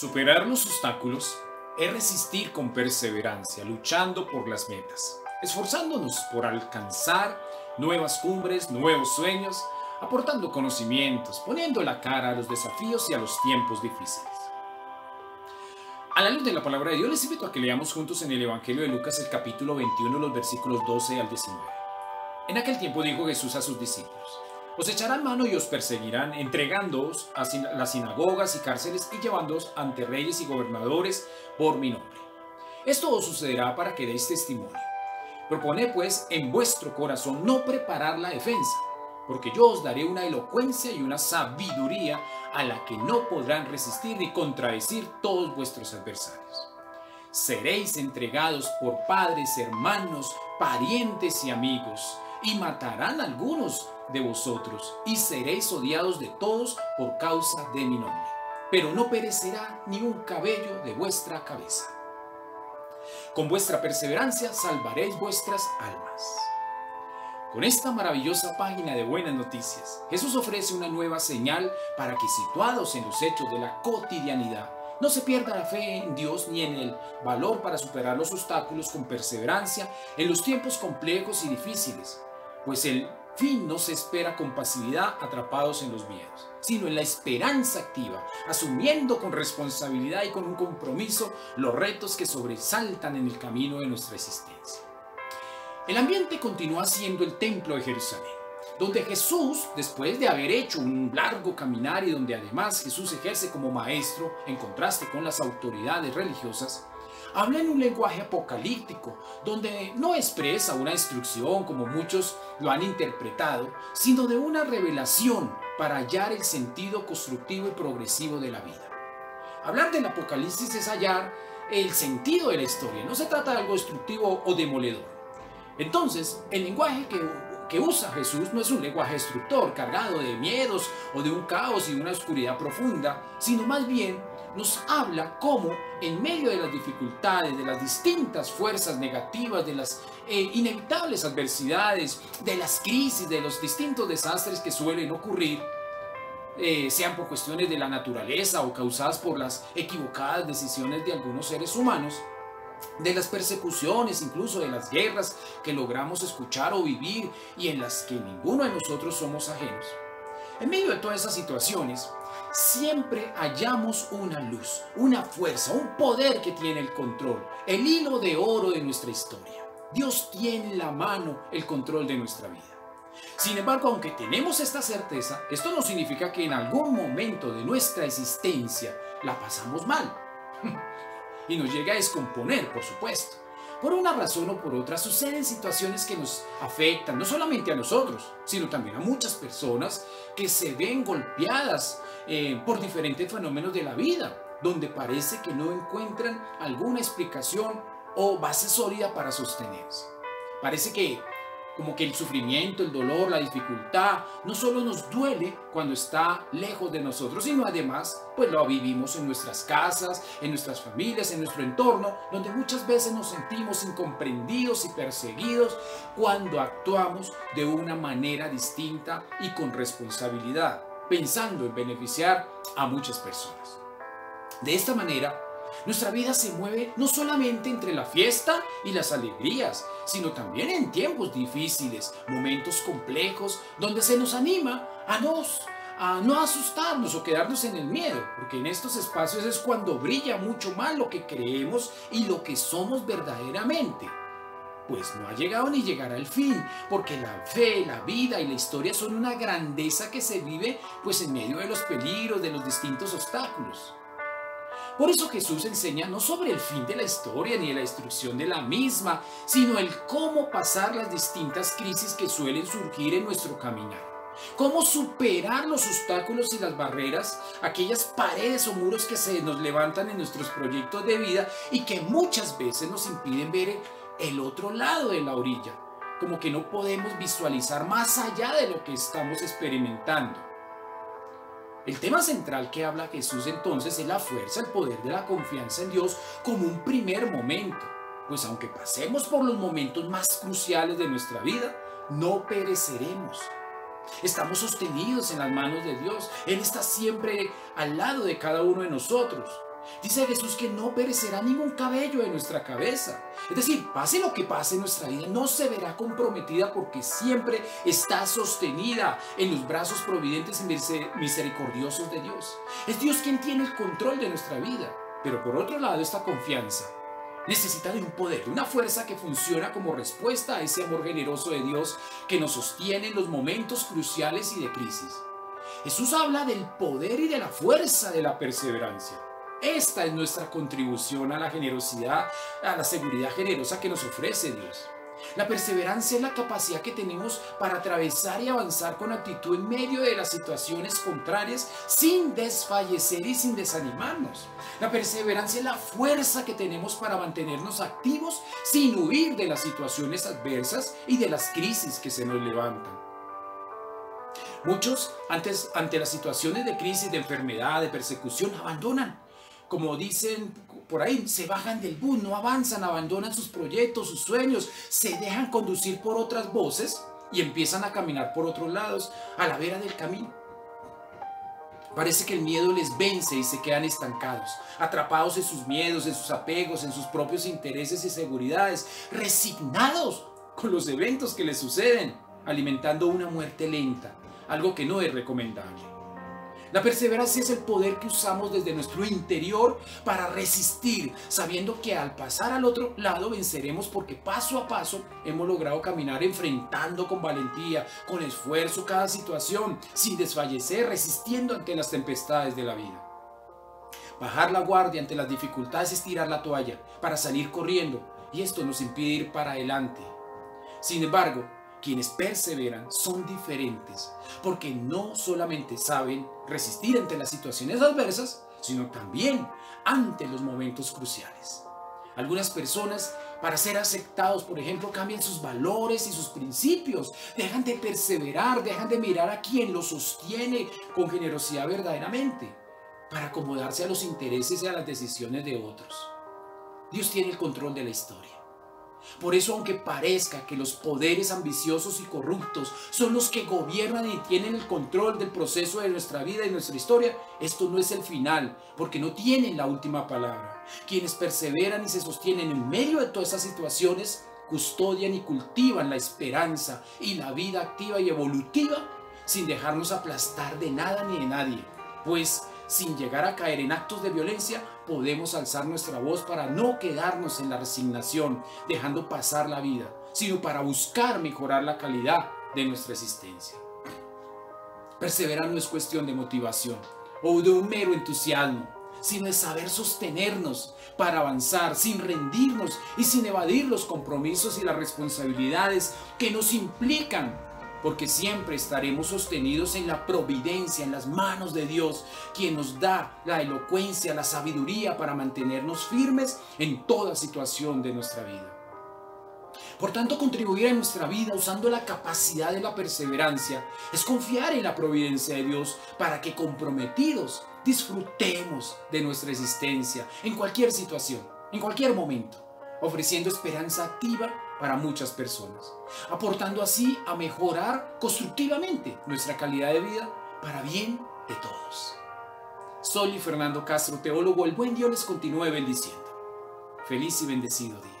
Superar los obstáculos es resistir con perseverancia, luchando por las metas, esforzándonos por alcanzar nuevas cumbres, nuevos sueños, aportando conocimientos, poniendo la cara a los desafíos y a los tiempos difíciles. A la luz de la palabra de Dios, les invito a que leamos juntos en el Evangelio de Lucas el capítulo 21, los versículos 12 al 19. En aquel tiempo dijo Jesús a sus discípulos: os echarán mano y os perseguirán, entregándoos a las sinagogas y cárceles y llevándoos ante reyes y gobernadores por mi nombre. Esto os sucederá para que deis testimonio. Proponed pues en vuestro corazón no preparar la defensa, porque yo os daré una elocuencia y una sabiduría a la que no podrán resistir ni contradecir todos vuestros adversarios. Seréis entregados por padres, hermanos, parientes y amigos, y matarán a algunos de vosotros, y seréis odiados de todos por causa de mi nombre. Pero no perecerá ni un cabello de vuestra cabeza. Con vuestra perseverancia salvaréis vuestras almas. Con esta maravillosa página de buenas noticias, Jesús ofrece una nueva señal para que, situados en los hechos de la cotidianidad, no se pierda la fe en Dios ni en el valor para superar los obstáculos con perseverancia en los tiempos complejos y difíciles, pues el fin no se espera con pasividad atrapados en los miedos, sino en la esperanza activa, asumiendo con responsabilidad y con un compromiso los retos que sobresaltan en el camino de nuestra existencia. El ambiente continúa siendo el templo de Jerusalén, donde Jesús, después de haber hecho un largo caminar y donde además Jesús ejerce como maestro en contraste con las autoridades religiosas, habla en un lenguaje apocalíptico, donde no expresa una instrucción como muchos lo han interpretado, sino de una revelación para hallar el sentido constructivo y progresivo de la vida. Hablar del Apocalipsis es hallar el sentido de la historia, no se trata de algo destructivo o demoledor. Entonces, el lenguaje que usa Jesús no es un lenguaje destructor, cargado de miedos o de un caos y una oscuridad profunda, sino más bien nos habla cómo en medio de las dificultades, de las distintas fuerzas negativas, de las inevitables adversidades, de las crisis, de los distintos desastres que suelen ocurrir, sean por cuestiones de la naturaleza o causadas por las equivocadas decisiones de algunos seres humanos, de las persecuciones, incluso de las guerras que logramos escuchar o vivir y en las que ninguno de nosotros somos ajenos. En medio de todas esas situaciones, siempre hallamos una luz, una fuerza, un poder que tiene el control, el hilo de oro de nuestra historia. Dios tiene en la mano el control de nuestra vida. Sin embargo, aunque tenemos esta certeza, esto no significa que en algún momento de nuestra existencia la pasamos mal. Y nos llega a descomponer, por supuesto. Por una razón o por otra suceden situaciones que nos afectan, no solamente a nosotros, sino también a muchas personas que se ven golpeadas por diferentes fenómenos de la vida, donde parece que no encuentran alguna explicación o base sólida para sostenerse. Parece que como que el sufrimiento, el dolor, la dificultad no solo nos duele cuando está lejos de nosotros, sino además pues lo vivimos en nuestras casas, en nuestras familias, en nuestro entorno, donde muchas veces nos sentimos incomprendidos y perseguidos cuando actuamos de una manera distinta y con responsabilidad, pensando en beneficiar a muchas personas. De esta manera, nuestra vida se mueve no solamente entre la fiesta y las alegrías, sino también en tiempos difíciles, momentos complejos, donde se nos anima a no asustarnos o quedarnos en el miedo, porque en estos espacios es cuando brilla mucho más lo que creemos y lo que somos verdaderamente. Pues no ha llegado ni llegará el fin, porque la fe, la vida y la historia son una grandeza que se vive pues en medio de los peligros, de los distintos obstáculos. Por eso Jesús enseña no sobre el fin de la historia ni de la destrucción de la misma, sino el cómo pasar las distintas crisis que suelen surgir en nuestro caminar. Cómo superar los obstáculos y las barreras, aquellas paredes o muros que se nos levantan en nuestros proyectos de vida y que muchas veces nos impiden ver el otro lado de la orilla, como que no podemos visualizar más allá de lo que estamos experimentando. El tema central que habla Jesús entonces es la fuerza, el poder de la confianza en Dios como un primer momento, pues aunque pasemos por los momentos más cruciales de nuestra vida, no pereceremos. Estamos sostenidos en las manos de Dios. Él está siempre al lado de cada uno de nosotros. Dice Jesús que no perecerá ningún cabello de nuestra cabeza. Es decir, pase lo que pase en nuestra vida, no se verá comprometida porque siempre está sostenida en los brazos providentes y misericordiosos de Dios. Es Dios quien tiene el control de nuestra vida. Pero por otro lado, esta confianza necesita de un poder, una fuerza que funciona como respuesta a ese amor generoso de Dios que nos sostiene en los momentos cruciales y de crisis. Jesús habla del poder y de la fuerza de la perseverancia. Esta es nuestra contribución a la generosidad, a la seguridad generosa que nos ofrece Dios. La perseverancia es la capacidad que tenemos para atravesar y avanzar con actitud en medio de las situaciones contrarias sin desfallecer y sin desanimarnos. La perseverancia es la fuerza que tenemos para mantenernos activos sin huir de las situaciones adversas y de las crisis que se nos levantan. Muchos, ante las situaciones de crisis, de enfermedad, de persecución, abandonan. Como dicen por ahí, se bajan del bus, no avanzan, abandonan sus proyectos, sus sueños, se dejan conducir por otras voces y empiezan a caminar por otros lados, a la vera del camino. Parece que el miedo les vence y se quedan estancados, atrapados en sus miedos, en sus apegos, en sus propios intereses y seguridades, resignados con los eventos que les suceden, alimentando una muerte lenta, algo que no es recomendable. La perseverancia es el poder que usamos desde nuestro interior para resistir, sabiendo que al pasar al otro lado venceremos porque paso a paso hemos logrado caminar enfrentando con valentía, con esfuerzo cada situación, sin desfallecer, resistiendo ante las tempestades de la vida. Bajar la guardia ante las dificultades es tirar la toalla para salir corriendo y esto nos impide ir para adelante. Sin embargo, quienes perseveran son diferentes porque no solamente saben resistir ante las situaciones adversas, sino también ante los momentos cruciales. Algunas personas, para ser aceptados, por ejemplo, cambian sus valores y sus principios, dejan de perseverar, dejan de mirar a quien los sostiene con generosidad verdaderamente, para acomodarse a los intereses y a las decisiones de otros. Dios tiene el control de la historia. Por eso, aunque parezca que los poderes ambiciosos y corruptos son los que gobiernan y tienen el control del proceso de nuestra vida y nuestra historia, esto no es el final, porque no tienen la última palabra. Quienes perseveran y se sostienen en medio de todas esas situaciones, custodian y cultivan la esperanza y la vida activa y evolutiva, sin dejarnos aplastar de nada ni de nadie, pues sin llegar a caer en actos de violencia, podemos alzar nuestra voz para no quedarnos en la resignación, dejando pasar la vida, sino para buscar mejorar la calidad de nuestra existencia. Perseverar no es cuestión de motivación o de un mero entusiasmo, sino de saber sostenernos para avanzar sin rendirnos y sin evadir los compromisos y las responsabilidades que nos implican, porque siempre estaremos sostenidos en la providencia, en las manos de Dios, quien nos da la elocuencia, la sabiduría para mantenernos firmes en toda situación de nuestra vida. Por tanto, contribuir a nuestra vida usando la capacidad de la perseverancia es confiar en la providencia de Dios para que comprometidos disfrutemos de nuestra existencia en cualquier situación, en cualquier momento, ofreciendo esperanza activa para muchas personas, aportando así a mejorar constructivamente nuestra calidad de vida para bien de todos. Soy Fernando Castro, teólogo. El buen Dios les continúe bendiciendo. Feliz y bendecido día.